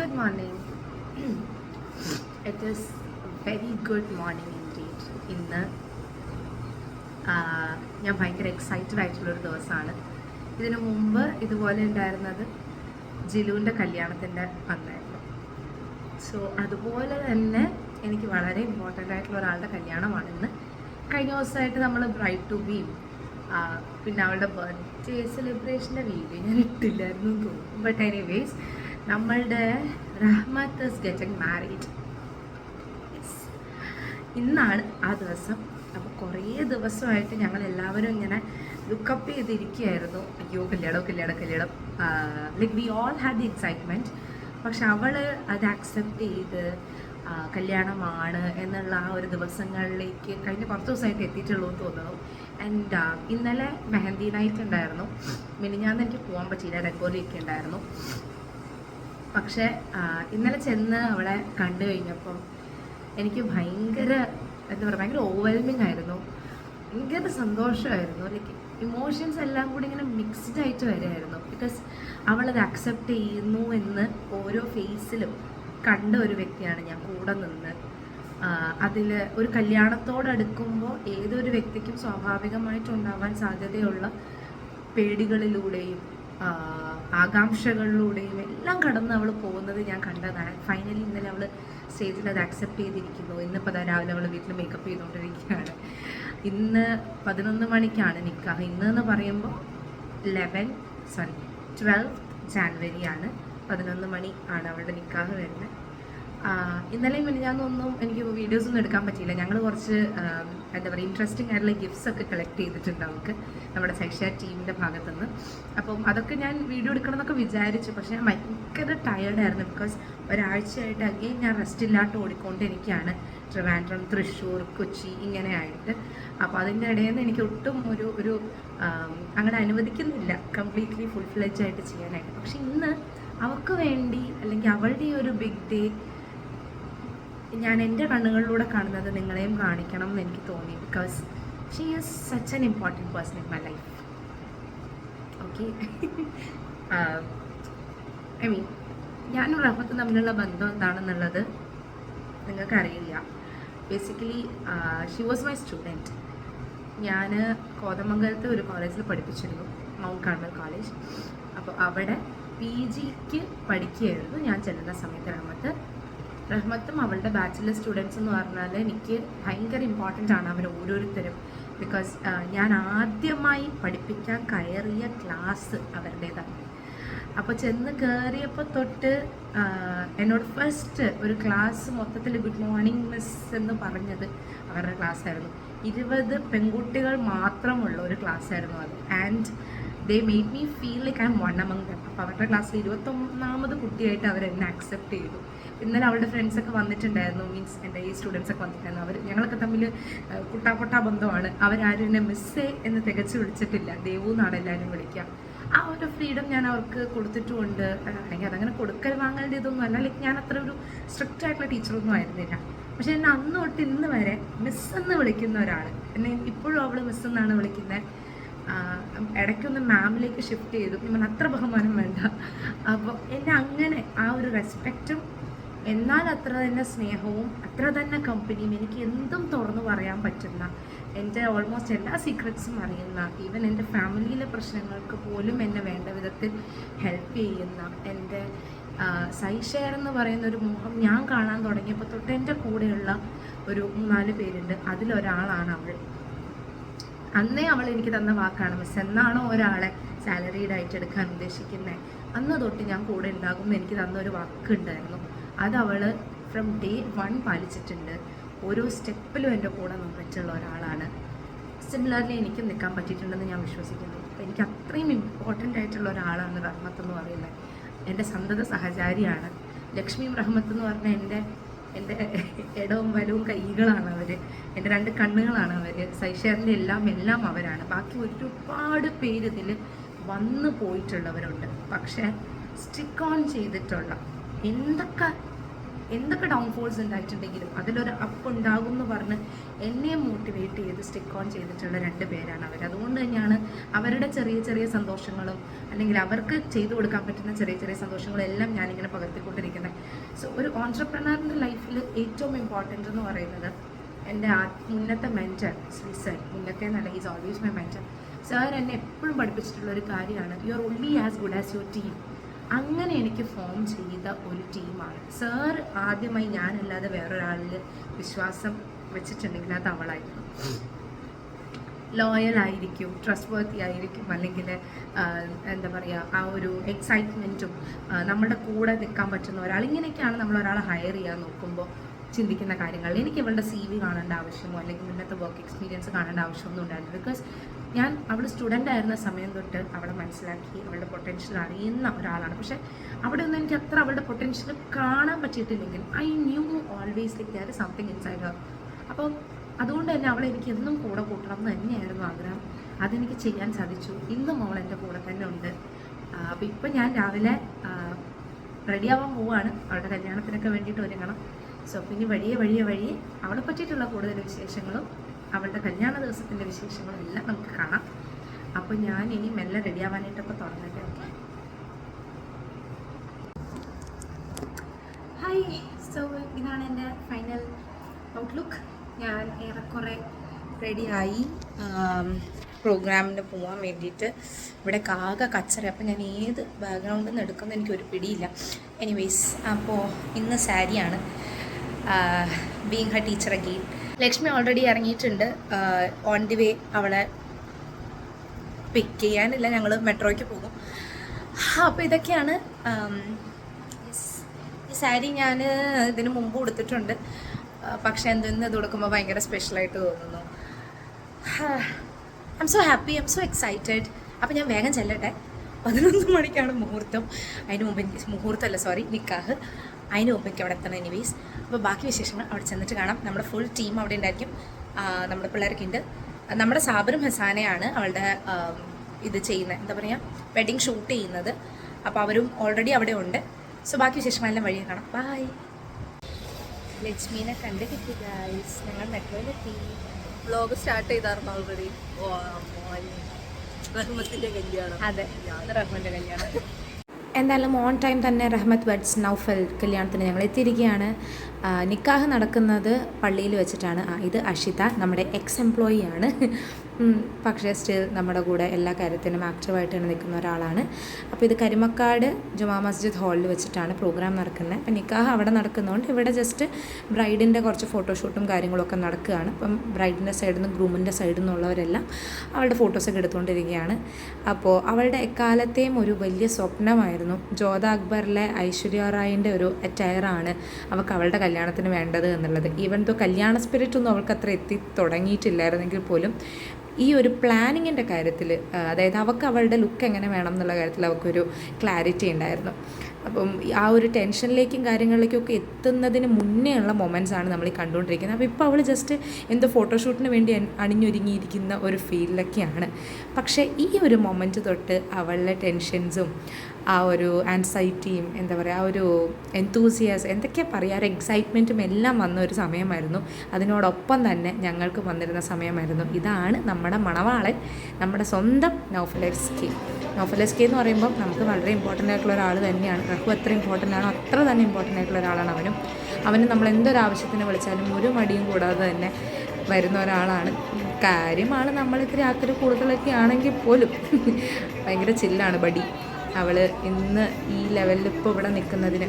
Good morning. It is very good morning indeed. ഇന്ന് ഞാൻ ഭയങ്കര എക്സൈറ്റഡ് ആയിട്ടുള്ളൊരു ദിവസമാണ്. ഇതിനു മുമ്പ് ഇതുപോലെ ഉണ്ടായിരുന്നത് ജിലുവിൻ്റെ കല്യാണത്തിൻ്റെ അന്നായിരുന്നു. സോ അതുപോലെ തന്നെ എനിക്ക് വളരെ ഇമ്പോർട്ടൻ്റ് ആയിട്ടുള്ള ഒരാളുടെ കല്യാണമാണ് ഇന്ന്. കഴിഞ്ഞ ദിവസമായിട്ട് നമ്മൾ ബ്രൈഡ് ടു ബി പിന്നെ അവളുടെ ബർത്ത്ഡേ സെലിബ്രേഷൻ്റെ വീഡിയോ ഞാൻ ഇട്ടില്ലായിരുന്നു എന്ന് തോന്നുന്നു. ബട്ട് എനിവേസ് നമ്മളുടെ റഹ്മത്ത് ഇസ് ഗെറ്റിംഗ് മാരീഡ്. ഇന്നാണ് ആ ദിവസം. അപ്പോൾ കുറേ ദിവസമായിട്ട് ഞങ്ങൾ എല്ലാവരും ഇങ്ങനെ ലുക്കപ്പ് ചെയ്തിരിക്കുകയായിരുന്നു. അയ്യോ കല്യാണം like we all had the excitement. പക്ഷെ അവൾ അത് ആക്സെപ്റ്റ് ചെയ്ത് കല്യാണമാണ് എന്നുള്ള ആ ഒരു ദിവസങ്ങളിലേക്ക് കഴിഞ്ഞ കുറച്ച് ദിവസമായിട്ട് എത്തിയിട്ടുള്ളൂ എന്ന് തോന്നുന്നു. ആൻഡ് ഇന്നലെ മെഹന്തി നൈറ്റ് ഉണ്ടായിരുന്നു. മിനിഞ്ഞാന്ന് എനിക്ക് പോകാൻ പറ്റിയില്ല, ഡെക്കോറിയൊക്കെ ഉണ്ടായിരുന്നു. പക്ഷേ ഇന്നലെ ചെന്ന് അവളെ കണ്ടു കഴിഞ്ഞപ്പം എനിക്ക് ഭയങ്കര ഓവർവെൽമിങ് ആയിരുന്നു. ഭയങ്കര സന്തോഷമായിരുന്നു. ലൈക്ക് ഇമോഷൻസ് എല്ലാം കൂടി ഇങ്ങനെ മിക്സ്ഡ് ആയിട്ട് വരികയായിരുന്നു. ബിക്കോസ് അവളത് അക്സെപ്റ്റ് ചെയ്യുന്നു എന്ന് ഓരോ ഫേസിലും കണ്ട ഒരു വ്യക്തിയാണ് ഞാൻ. കൂടെ നിന്ന് അതിൽ ഒരു കല്യാണത്തോടടുക്കുമ്പോൾ ഏതൊരു വ്യക്തിക്കും സ്വാഭാവികമായിട്ടുണ്ടാവാൻ സാധ്യതയുള്ള പേടികളിലൂടെയും ആകാംക്ഷകളിലൂടെയും എല്ലാം കടന്ന് അവൾ പോകുന്നത് ഞാൻ കണ്ടതാണ്. ഫൈനലി ഇന്നലെ അവൾ സ്റ്റേജിൽ അത് ആക്സെപ്റ്റ് ചെയ്തിരിക്കുന്നു. ഇന്നിപ്പോൾ രാവിലെ അവൾ വീട്ടിൽ മേക്കപ്പ് ചെയ്തുകൊണ്ടിരിക്കുകയാണ്. ഇന്ന് 11 മണിക്കാണ് നിക്കാഹ്. ഇന്ന് പറയുമ്പോൾ 12 ജാനുവരിയാണ്. 11 മണി ആണ് അവളുടെ നിക്കാഹ് വരുന്നത്. ഇന്നലെയും മിനിഞ്ഞാന്നൊന്നും എനിക്ക് വീഡിയോസൊന്നും എടുക്കാൻ പറ്റിയില്ല. ഞങ്ങൾ കുറച്ച് ഇൻട്രസ്റ്റിംഗ് ആയിട്ടുള്ള ഗിഫ്റ്റ്സ് ഒക്കെ കളക്ട് ചെയ്തിട്ടുണ്ട് അവൾക്ക് നമ്മുടെ സെക്ഷ ടീമിൻ്റെ ഭാഗത്തുനിന്ന്. അപ്പം അതൊക്കെ ഞാൻ വീഡിയോ എടുക്കണം എന്നൊക്കെ വിചാരിച്ചു. പക്ഷേ ഞാൻ ഭയങ്കര ടയേർഡായിരുന്നു. ബിക്കോസ് ഒരാഴ്ചയായിട്ട് അഗെയിൻ ഞാൻ റെസ്റ്റ് ഇല്ലാണ്ട് ഓടിക്കൊണ്ടിരിക്കുകയാണ്. ട്രിവാൻഡ്രം, തൃശ്ശൂർ, കൊച്ചി ഇങ്ങനെയായിട്ട്. അപ്പോൾ അതിൻ്റെ ഇടയിൽ നിന്ന് എനിക്ക് ഒട്ടും ഒരു അങ്ങനെ അനുവദിക്കുന്നില്ല കംപ്ലീറ്റ്ലി ഫുൾ ഫ്ലെഡ്ജ് ആയിട്ട് ചെയ്യാനായിട്ട്. പക്ഷെ ഇന്ന് അവൾക്ക് വേണ്ടി അല്ലെങ്കിൽ അവളുടെ ഈ ഒരു ബിഗ് ഡേ ഞാൻ എൻ്റെ കണ്ണുകളിലൂടെ കാണുന്നത് നിങ്ങളെയും കാണിക്കണം എന്ന് എനിക്ക് തോന്നി. Because she is such an important person in my life. Okay, I mean ഞാനും റഹ്മത്തും തമ്മിലുള്ള ബന്ധം എന്താണെന്നുള്ളത് നിങ്ങൾക്കറിയില്ല. Basically she was my student. ഞാൻ കോതമംഗലത്തെ ഒരു കോളേജിൽ പഠിപ്പിച്ചിരുന്നു, മൗണ്ട് കാർമൽ കോളേജ്. അപ്പോൾ അവിടെ PG പഠിക്കുകയായിരുന്നു ഞാൻ ചെല്ലുന്ന സമയത്ത്. റഹ്മത്തും അവളുടെ ബാച്ചിലർ സ്റ്റുഡൻസ് എന്ന് പറഞ്ഞാൽ എനിക്ക് ഭയങ്കര ഇമ്പോർട്ടൻ്റ് ആണ് അവർ ഓരോരുത്തരും. ബിക്കോസ് ഞാൻ ആദ്യമായി പഠിപ്പിക്കാൻ കയറിയ ക്ലാസ് അവരുടേതാണ്. അപ്പോൾ ചെന്ന് കയറിയപ്പോൾ തൊട്ട് എന്നോട് ഫസ്റ്റ് ഒരു ക്ലാസ് മൊത്തത്തിൽ ഗുഡ് മോർണിംഗ് മിസ് എന്ന് പറഞ്ഞത് അവരുടെ ക്ലാസ്സായിരുന്നു. 20 പെൺകുട്ടികൾ മാത്രമുള്ള ഒരു ക്ലാസ്സായിരുന്നു അത്. And they made me feel like I M one among dum. അപ്പോൾ അവരുടെ ക്ലാസ്സിൽ 21ാമത് കുട്ടിയായിട്ട് അവരെന്നെ അക്സെപ്റ്റ് ചെയ്തു. ഇന്നലെ അവളുടെ ഫ്രണ്ട്സൊക്കെ വന്നിട്ടുണ്ടായിരുന്നു. മീൻസ് എൻ്റെ ഈ സ്റ്റുഡൻസൊക്കെ വന്നിട്ടുണ്ടായിരുന്നു. ഞങ്ങളൊക്കെ തമ്മിൽ പൊട്ടാ ബന്ധമാണ്. അവരാരും എന്നെ മിസ്സേ എന്ന് തികച്ച് വിളിച്ചിട്ടില്ല. ദേവു എന്നാണ് എല്ലാവരും വിളിക്കുക. ആ ഒരു ഫ്രീഡം ഞാൻ അവർക്ക് കൊടുത്തിട്ടുമുണ്ട്. അല്ലെങ്കിൽ അതങ്ങനെ കൊടുക്കൽ വാങ്ങേണ്ട ഇതൊന്നും അല്ല. ലൈക്ക് ഞാൻ അത്ര ഒരു സ്ട്രിക്റ്റ് ആയിട്ടുള്ള ടീച്ചറൊന്നും ആയിരുന്നില്ല. പക്ഷെ എന്നെ അന്ന് തൊട്ട് ഇന്ന് വരെ മിസ്സെന്ന് വിളിക്കുന്ന ഒരാൾ, എന്നെ ഇപ്പോഴും അവൾ മിസ്സെന്നാണ് വിളിക്കുന്നത്. ഇടയ്ക്കൊന്ന് മാമിലേക്ക് ഷിഫ്റ്റ് ചെയ്തു. ഞാൻ അത്ര ബഹുമാനം വേണ്ട. അപ്പോൾ എന്നെ അങ്ങനെ ആ ഒരു റെസ്പെക്റ്റും എന്നാൽ അത്ര തന്നെ സ്നേഹവും അത്ര തന്നെ കമ്പനിയും എനിക്ക് എന്തും തുറന്നു പറയാൻ പറ്റുന്ന, എൻ്റെ ഓൾമോസ്റ്റ് എല്ലാ സീക്രറ്റ്സും അറിയുന്ന, ഈവൻ എൻ്റെ ഫാമിലിയിലെ പ്രശ്നങ്ങൾക്ക് പോലും എന്നെ വേണ്ട വിധത്തിൽ ഹെൽപ്പ് ചെയ്യുന്ന എൻ്റെ സൈഷെയർ എന്ന് പറയുന്ന ഒരു മുഖം ഞാൻ കാണാൻ തുടങ്ങിയപ്പോൾ തൊട്ട് എൻ്റെ കൂടെയുള്ള ഒരു 3-4 പേരുണ്ട്. അതിലൊരാളാണ് അവൾ. അന്നേ അവൾ എനിക്ക് തന്ന വാക്കാണ്, മിസ് എന്നാണോ ഒരാളെ സാലറീഡ് ആയിട്ട് എടുക്കാൻ ഉദ്ദേശിക്കുന്നത് അന്ന് തൊട്ട് ഞാൻ കൂടെ ഉണ്ടാകുമെന്ന് എനിക്ക് തന്നൊരു വാക്കുണ്ടായിരുന്നു. അത് അവൾ ഫ്രം ഡേ 1 പാലിച്ചിട്ടുണ്ട്. ഓരോ സ്റ്റെപ്പിലും എൻ്റെ കൂടെ നിന്നിട്ടുള്ള ഒരാളാണ്. സിമിലർലി എനിക്കും നിൽക്കാൻ പറ്റിയിട്ടുണ്ടെന്ന് ഞാൻ വിശ്വസിക്കുന്നു. അപ്പോൾ എനിക്ക് അത്രയും ഇമ്പോർട്ടൻ്റ് ആയിട്ടുള്ള ഒരാളാണ് റഹ്മത്ത് എന്ന് പറയുന്നത്. എൻ്റെ സന്തത സഹചാരിയാണ്. ലക്ഷ്മിയും റഹ്മത്ത് എന്ന് പറഞ്ഞാൽ എൻ്റെ ഇടവും വലവും കൈകളാണ് അവർ. എൻ്റെ 2 കണ്ണുകളാണ് അവർ. സൈഷേറിൻ്റെ എല്ലാം അവരാണ്. ബാക്കി ഒരുപാട് പേര് ഇതിൽ വന്നു പോയിട്ടുള്ളവരുണ്ട്. പക്ഷേ സ്റ്റിക്ക് ഓൺ ചെയ്തിട്ടുള്ള എന്തൊക്കെ ഡൗൺഫോൾസ് ഉണ്ടായിട്ടുണ്ടെങ്കിലും അതിലൊരു അപ്പ് ഉണ്ടാകും എന്ന് പറഞ്ഞ് എന്നെ മോട്ടിവേറ്റ് ചെയ്ത് സ്റ്റിക്ക് ഓൺ ചെയ്തിട്ടുള്ള 2 പേരാണ് അവർ. അതുകൊണ്ട് തന്നെയാണ് അവരുടെ ചെറിയ ചെറിയ സന്തോഷങ്ങളും അല്ലെങ്കിൽ അവർക്ക് ചെയ്തു കൊടുക്കാൻ പറ്റുന്ന ചെറിയ ചെറിയ സന്തോഷങ്ങളും എല്ലാം ഞാനിങ്ങനെ പകർത്തിക്കൊണ്ടിരിക്കുന്നത്. സോ ഒരു ഓൺട്രപ്രണറിൻ്റെ ലൈഫിൽ ഏറ്റവും ഇമ്പോർട്ടൻ്റ് എന്ന് പറയുന്നത് എൻ്റെ മുന്നത്തെ മെൻറ്റർ ശ്രീ സർ, മുന്നത്തെ നല്ല is always my mentor. Sir എന്നെ എപ്പോഴും പഠിപ്പിച്ചിട്ടുള്ള ഒരു കാര്യമാണ്, you are only as good as your team. അങ്ങനെ എനിക്ക് ഫോം ചെയ്ത ഒരു ടീമാണ് സാർ. ആദ്യമായി ഞാനല്ലാതെ വേറൊരാളിൽ വിശ്വാസം വെച്ചിട്ടുണ്ടെങ്കിൽ അത് അവളായിരുന്നു. ലോയൽ ആയിരിക്കും, ട്രസ്റ്റ് വർത്തി ആയിരിക്കും, അല്ലെങ്കിൽ എന്താ പറയുക, ആ ഒരു എക്സൈറ്റ്മെൻറ്റും നമ്മുടെ കൂടെ നിൽക്കാൻ പറ്റുന്ന ഒരാൾ, ഇങ്ങനെയൊക്കെയാണ് നമ്മൾ ഒരാളെ ഹയർ ചെയ്യാൻ നോക്കുമ്പോൾ ചിന്തിക്കുന്ന കാര്യങ്ങൾ. എനിക്ക് ഇവളുടെ CV കാണേണ്ട ആവശ്യമോ അല്ലെങ്കിൽ മുന്നത്തെ വർക്ക് എക്സ്പീരിയൻസ് കാണേണ്ട ആവശ്യമൊന്നും ഉണ്ടായിരുന്നു. ബിക്കോസ് ഞാൻ അവൾ സ്റ്റുഡൻ്റ് ആയിരുന്ന സമയം തൊട്ട് അവളെ മനസ്സിലാക്കി അവളുടെ പൊട്ടൻഷ്യൽ അറിയുന്ന ഒരാളാണ്. പക്ഷേ അവിടെ ഒന്നും എനിക്ക് അത്ര അവളുടെ പൊട്ടൻഷ്യൽ കാണാൻ പറ്റിയിട്ടില്ലെങ്കിൽ I knew always like there is something inside her. അപ്പോൾ അതുകൊണ്ട് തന്നെ അവളെ എനിക്ക് എന്നും കൂടെ കൂട്ടണം എന്ന് തന്നെയായിരുന്നു ആഗ്രഹം. അതെനിക്ക് ചെയ്യാൻ സാധിച്ചു. ഇന്നും അവൾ എൻ്റെ കൂടെ തന്നെ ഉണ്ട്. അപ്പോൾ ഇപ്പം ഞാൻ രാവിലെ റെഡിയാവാൻ പോവുകയാണ്, അവളുടെ കല്യാണത്തിനൊക്കെ വേണ്ടിയിട്ട് ഒരുങ്ങണം. സോ പിന്നെ വഴിയെ അവളെ പറ്റിയിട്ടുള്ള കൂടുതൽ വിശേഷങ്ങളും അവളുടെ കല്യാണ ദിവസത്തിൻ്റെ വിശേഷങ്ങളും എല്ലാം നമുക്ക് കാണാം. അപ്പോൾ ഞാൻ ഇനി മെല്ലെ റെഡിയാവാനായിട്ടൊക്കെ തുടങ്ങട്ടെ. Okay, hi. സോ ഇതാണ് എൻ്റെ ഫൈനൽ ഔട്ട്ലുക്ക്. ഞാൻ ഏറെക്കുറെ റെഡിയായി പ്രോഗ്രാമിന് പോകാൻ വേണ്ടിയിട്ട്. ഇവിടെ ആകെ കച്ചറ, അപ്പോൾ ഞാൻ ഏത് ബാക്ക്ഗ്രൗണ്ടിൽ നിന്ന് എടുക്കുന്നത് എനിക്കൊരു പിടിയില്ല. എനിവേയ്സ്, അപ്പോൾ ഇന്ന് സാരിയാണ്. Being Har teacher again. Lakshmi already ഇറങ്ങിയിട്ടുണ്ട്. ഓൺ ദി വേ അവളെ പിക്ക് ചെയ്യാനില്ല, ഞങ്ങൾ മെട്രോയ്ക്ക് പോകും. അപ്പോൾ ഇതൊക്കെയാണ്. ഈ സാരി ഞാൻ ഇതിന് മുമ്പ് കൊടുത്തിട്ടുണ്ട്, പക്ഷേ എന്തെന്ന് ഇത് കൊടുക്കുമ്പോൾ ഭയങ്കര സ്പെഷ്യലായിട്ട് തോന്നുന്നു. I M so happy, I M so excited. അപ്പോൾ ഞാൻ വേഗം ചെല്ലട്ടെ. 11 മണിക്കാണ് മുഹൂർത്തം. അതിന് മുമ്പ് നിക്കാഹ്. അതിന് മുമ്പ് എനിക്ക് അവിടെ എത്തണം. എനിവേയ്സ്, അപ്പോൾ ബാക്കി വിശേഷങ്ങൾ അവിടെ ചെന്നിട്ട് കാണാം. നമ്മുടെ ഫുൾ ടീം അവിടെ ഉണ്ടായിരിക്കും. നമ്മുടെ പിള്ളേരൊക്കെ ഉണ്ട്. നമ്മുടെ സാബറും ഹസാനയാണ് അവളുടെ ഇത് ചെയ്യുന്നത്, എന്താ പറയുക, വെഡിങ് ഷൂട്ട് ചെയ്യുന്നത്. അപ്പോൾ അവരും ഓൾറെഡി അവിടെ ഉണ്ട്. സോ ബാക്കി വിശേഷങ്ങളെല്ലാം വഴിയെ കാണാം. ബൈ. ലക്ഷ്മീനെ കണ്ട് കിട്ടി ഗൈസ്. ഞങ്ങൾ മെട്രോയിലെത്തി. വ്ലോഗ് സ്റ്റാർട്ട് ചെയ്തായിരുന്നു ഓൾറെഡി. റഹ്മത്തിൻ്റെ കല്യാണം. അതെ, റഹ്മൻ്റെ കല്യാണം. എന്തായാലും ഓൺ ടൈം തന്നെ റഹ്മത്ത് വെഡ്സ് നൗഫൽ കല്യാണത്തിന് ഞങ്ങൾ എത്തിയിരിക്കുകയാണ്. നിക്കാഹ് നടക്കുന്നത് പള്ളിയിൽ വെച്ചിട്ടാണ്. ഇത് അഷിത, നമ്മുടെ എക്സ് എംപ്ലോയി ആണ്. പക്ഷേ സ്റ്റിൽ നമ്മുടെ കൂടെ എല്ലാ കാര്യത്തിനും ആക്റ്റീവായിട്ട് തന്നെ നിൽക്കുന്ന ഒരാളാണ്. അപ്പോൾ ഇത് കരിമക്കാട് ജുമാ മസ്ജിദ് ഹാളിൽ വെച്ചിട്ടാണ് പ്രോഗ്രാം നടക്കുന്നത്. അപ്പോൾ നിക്കാഹ് അവിടെ നടക്കുന്നതുകൊണ്ട് ഇവിടെ ജസ്റ്റ് ബ്രൈഡിൻ്റെ കുറച്ച് ഫോട്ടോഷൂട്ടും കാര്യങ്ങളൊക്കെ നടക്കുകയാണ്. അപ്പം ബ്രൈഡിൻ്റെ സൈഡിൽ നിന്ന് ഗ്രൂമിൻ്റെ സൈഡിൽ നിന്നുള്ളവരെല്ലാം അവളുടെ ഫോട്ടോസൊക്കെ എടുത്തുകൊണ്ടിരിക്കുകയാണ്. അപ്പോൾ അവളുടെ എക്കാലത്തെയും ഒരു വലിയ സ്വപ്നമായിരുന്നു ജോധ അക്ബറിലെ ഐശ്വര്യ റായിൻ്റെ ഒരു അറ്റയറാണ് അവൾക്ക് അവളുടെ കല്യാണത്തിന് വേണ്ടത് എന്നുള്ളത്. ഈവൻ ദോ കല്യാണ സ്പിരിറ്റൊന്നും അവൾക്ക് അത്ര എത്തി തുടങ്ങിയിട്ടില്ലായിരുന്നെങ്കിൽ പോലും ഈ ഒരു പ്ലാനിങ്ങിൻ്റെ കാര്യത്തിൽ, അതായത് അവൾക്ക് അവളുടെ ലുക്ക് എങ്ങനെ വേണം എന്നുള്ള കാര്യത്തിൽ അവൾക്കൊരു ക്ലാരിറ്റി ഉണ്ടായിരുന്നു. അപ്പം ആ ഒരു ടെൻഷനിലേക്കും കാര്യങ്ങളിലേക്കൊക്കെ എത്തുന്നതിന് മുന്നേ ഉള്ള മൊമെൻറ്റ്സാണ് നമ്മൾ ഈ കണ്ടുകൊണ്ടിരിക്കുന്നത്. അപ്പോൾ ഇപ്പോൾ അവൾ ജസ്റ്റ് എന്തോ ഫോട്ടോഷൂട്ടിന് വേണ്ടി അണിഞ്ഞൊരുങ്ങിയിരിക്കുന്ന ഒരു ഫീലിലൊക്കെയാണ്. പക്ഷേ ഈ ഒരു മൊമെൻറ്റ് തൊട്ട് അവളുടെ ടെൻഷൻസും ആ ഒരു ആൻസൈറ്റിയും, എന്താ പറയുക, ആ ഒരു എന്തൂസിയാസ്, എന്തൊക്കെയാണ് പറയുക, ഒരു എക്സൈറ്റ്മെൻറ്റും എല്ലാം വന്ന ഒരു സമയമായിരുന്നു. അതിനോടൊപ്പം തന്നെ ഞങ്ങൾക്ക് വന്നിരുന്ന സമയമായിരുന്നു. ഇതാണ് നമ്മുടെ മണവാളൻ, നമ്മുടെ സ്വന്തം നൗഫൽ എസ് കെ എന്ന് പറയുമ്പോൾ നമുക്ക് വളരെ ഇമ്പോർട്ടൻ്റ് ആയിട്ടുള്ള ഒരാൾ തന്നെയാണ്. റഹു എത്ര ഇമ്പോർട്ടൻ്റ് ആണോ അത്ര തന്നെ ഇമ്പോർട്ടൻ്റ് ആയിട്ടുള്ള ഒരാളാണ് അവന് നമ്മൾ എന്തൊരാവശ്യത്തിന് വിളിച്ചാലും ഒരു മടിയും കൂടാതെ തന്നെ വരുന്ന ഒരാളാണ്. കാര്യമാണ് നമ്മളിത് രാത്രി കൂടുതലൊക്കെ ആണെങ്കിൽ പോലും ഭയങ്കര ചില്ലാണ് ബഡി. അവൾ ഇന്ന് ഈ ലെവലിൽ ഇപ്പോൾ ഇവിടെ നിൽക്കുന്നതിന്,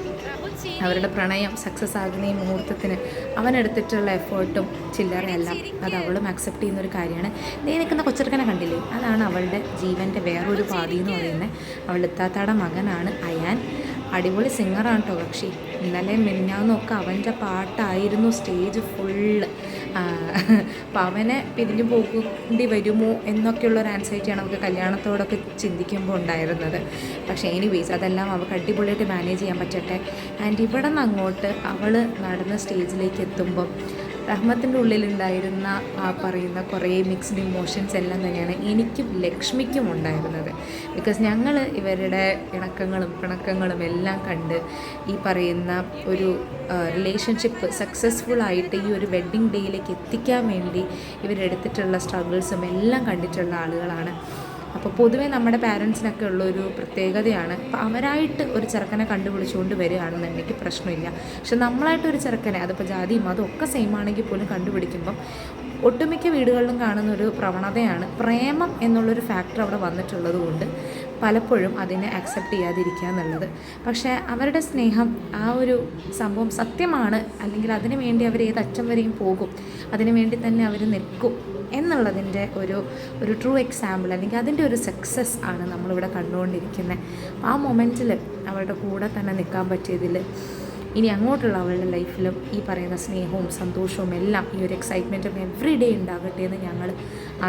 അവരുടെ പ്രണയം സക്സസ് ആകുന്ന ഈ മുഹൂർത്തത്തിന് അവനെടുത്തിട്ടുള്ള എഫേർട്ടും ചില്ലറയെല്ലാം അത് അവളും അക്സെപ്റ്റ് ചെയ്യുന്നൊരു കാര്യമാണ്. നീ നിൽക്കുന്ന കൊച്ചെറുക്കനെ കണ്ടില്ലേ, അതാണ് അവളുടെ ജീവൻ്റെ വേറൊരു പാതി എന്ന് പറയുന്നത്. അവളുടെ ഇത്താത്തയുടെ മകനാണ് അയാൻ. അടിപൊളി സിംഗറാണ് കേട്ടോ കക്ഷി. ഇന്നലെ മിനിഞ്ഞാന്നൊക്കെ അവൻ്റെ പാട്ടായിരുന്നു സ്റ്റേജ് ഫുള്ള്. അപ്പോൾ അവനെ പിരിഞ്ഞു പോകേണ്ടി വരുമോ എന്നൊക്കെയുള്ളൊരു ആൻസൈറ്റിയാണ് നമുക്ക് കല്യാണത്തോടൊക്കെ ചിന്തിക്കുമ്പോൾ ഉണ്ടായിരുന്നത്. പക്ഷേ എനിവേസ് അതെല്ലാം അവൾക്ക് അടിപൊളിയായിട്ട് മാനേജ് ചെയ്യാൻ പറ്റട്ടെ. ആൻഡ് ഇവിടെ നിന്ന് അങ്ങോട്ട് അവൾ നടന്ന സ്റ്റേജിലേക്ക് എത്തുമ്പം റഹ്മത്തിൻ്റെ ഉള്ളിലുണ്ടായിരുന്ന ആ പറയുന്ന കുറേ മിക്സ്ഡ് ഇമോഷൻസ് എല്ലാം തന്നെയാണ് എനിക്കും ലക്ഷ്മിക്കും ഉണ്ടായിരുന്നത്. ബിക്കോസ് ഞങ്ങൾ ഇവരുടെ ഇണക്കങ്ങളും പിണക്കങ്ങളും എല്ലാം കണ്ട് ഈ പറയുന്ന ഒരു റിലേഷൻഷിപ്പ് സക്സസ്ഫുള്ളായിട്ട് ഈ ഒരു വെഡ്ഡിങ് ഡേയിലേക്ക് എത്തിക്കാൻ വേണ്ടി ഇവരെടുത്തിട്ടുള്ള സ്ട്രഗിൾസും എല്ലാം കണ്ടിട്ടുള്ള ആളുകളാണ്. അപ്പോൾ പൊതുവേ നമ്മുടെ പാരൻസിനൊക്കെ ഉള്ളൊരു പ്രത്യേകതയാണ്. അപ്പോൾ അവരായിട്ട് ഒരു ചെറുക്കനെ കണ്ടുപിടിച്ചുകൊണ്ട് വരികയാണെന്നുണ്ടെങ്കിൽ പ്രശ്നമില്ല. പക്ഷെ നമ്മളായിട്ടൊരു ചെറുക്കനെ, അതിപ്പോൾ ജാതിയും അതും ഒക്കെ സെയിം ആണെങ്കിൽ പോലും കണ്ടുപിടിക്കുമ്പം ഒട്ടുമിക്ക വീടുകളിലും കാണുന്നൊരു പ്രവണതയാണ് പ്രേമം എന്നുള്ളൊരു ഫാക്ടർ അവിടെ വന്നിട്ടുള്ളത് കൊണ്ട് പലപ്പോഴും അതിനെ അക്സെപ്റ്റ് ചെയ്യാതിരിക്കുക എന്നുള്ളത്. പക്ഷേ അവരുടെ സ്നേഹം, ആ ഒരു സംഭവം സത്യമാണ്, അല്ലെങ്കിൽ അതിനു വേണ്ടി അവർ ഏതറ്റം വരെയും പോകും, അതിനു വേണ്ടി തന്നെ അവർ നിൽക്കും എന്നുള്ളതിൻ്റെ ഒരു ട്രൂ എക്സാമ്പിൾ, അല്ലെങ്കിൽ അതിൻ്റെ ഒരു സക്സസ് ആണ് നമ്മളിവിടെ കണ്ടുകൊണ്ടിരിക്കുന്നത്. ആ മൊമെൻറ്റിൽ അവരുടെ കൂടെ തന്നെ നിൽക്കാൻ പറ്റിയതിൽ ഇനി അങ്ങോട്ടുള്ള അവളുടെ ലൈഫിലും ഈ പറയുന്ന സ്നേഹവും സന്തോഷവും എല്ലാം, ഈ ഒരു എക്സൈറ്റ്മെൻറ്റും എവറി ഡേ ഉണ്ടാകട്ടെ എന്ന് ഞങ്ങൾ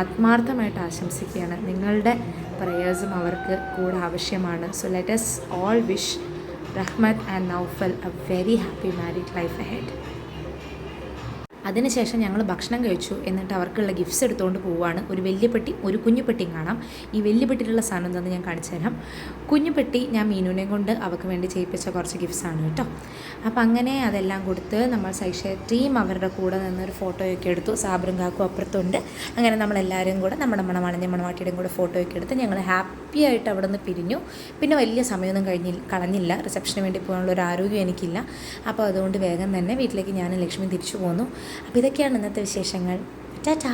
ആത്മാർത്ഥമായിട്ട് ആശംസിക്കുകയാണ്. നിങ്ങളുടെ പ്രേയേഴ്സും അവർക്ക് കൂടെ ആവശ്യമാണ്. So let us all wish Rahmath and Noufal a very happy married life ahead. അതിനുശേഷം ഞങ്ങൾ ഭക്ഷണം കഴിച്ചു. എന്നിട്ട് അവർക്കുള്ള ഗിഫ്റ്റ്സ് എടുത്തുകൊണ്ട് പോവുകയാണ്. ഒരു വലിയ പെട്ടി, ഒരു കുഞ്ഞു പെട്ടിയും കാണാം. ഈ വലിയ പെട്ടിയിലുള്ള സാധനം എന്താണെന്ന് ഞാൻ കാണിച്ചു തരാം. കുഞ്ഞു പെട്ടി ഞാൻ മീനുവിനെ കൊണ്ട് അവർക്ക് വേണ്ടി ചെയ്യിപ്പിച്ച കുറച്ച് ഗിഫ്റ്റ്സാണ് കേട്ടോ. അപ്പോൾ അങ്ങനെ അതെല്ലാം കൊടുത്ത് നമ്മൾ സൈഷ ടീം അവരുടെ കൂടെ നിന്നൊരു ഫോട്ടോയൊക്കെ എടുത്തു. സാബറും കാക്കും അപ്പുറത്തുണ്ട്. അങ്ങനെ നമ്മളെല്ലാവരും കൂടെ നമ്മുടെ മണവാട്ടിയുടെയും കൂടെ ഫോട്ടോയൊക്കെ എടുത്ത് ഞങ്ങൾ ഹാപ്പി ആയിട്ട് അവിടെ നിന്ന് പിരിഞ്ഞു. പിന്നെ വലിയ സമയമൊന്നും കളഞ്ഞില്ല. റിസപ്ഷന് വേണ്ടി പോകാനുള്ള ഒരു ആരോഗ്യം എനിക്കില്ല. അപ്പോൾ അതുകൊണ്ട് വേഗം തന്നെ വീട്ടിലേക്ക് ഞാനും ലക്ഷ്മി തിരിച്ചു പോന്നു. അപ്പോൾ ഇതൊക്കെയാണ് ഇന്നത്തെ വിശേഷങ്ങൾ. ടാറ്റാ.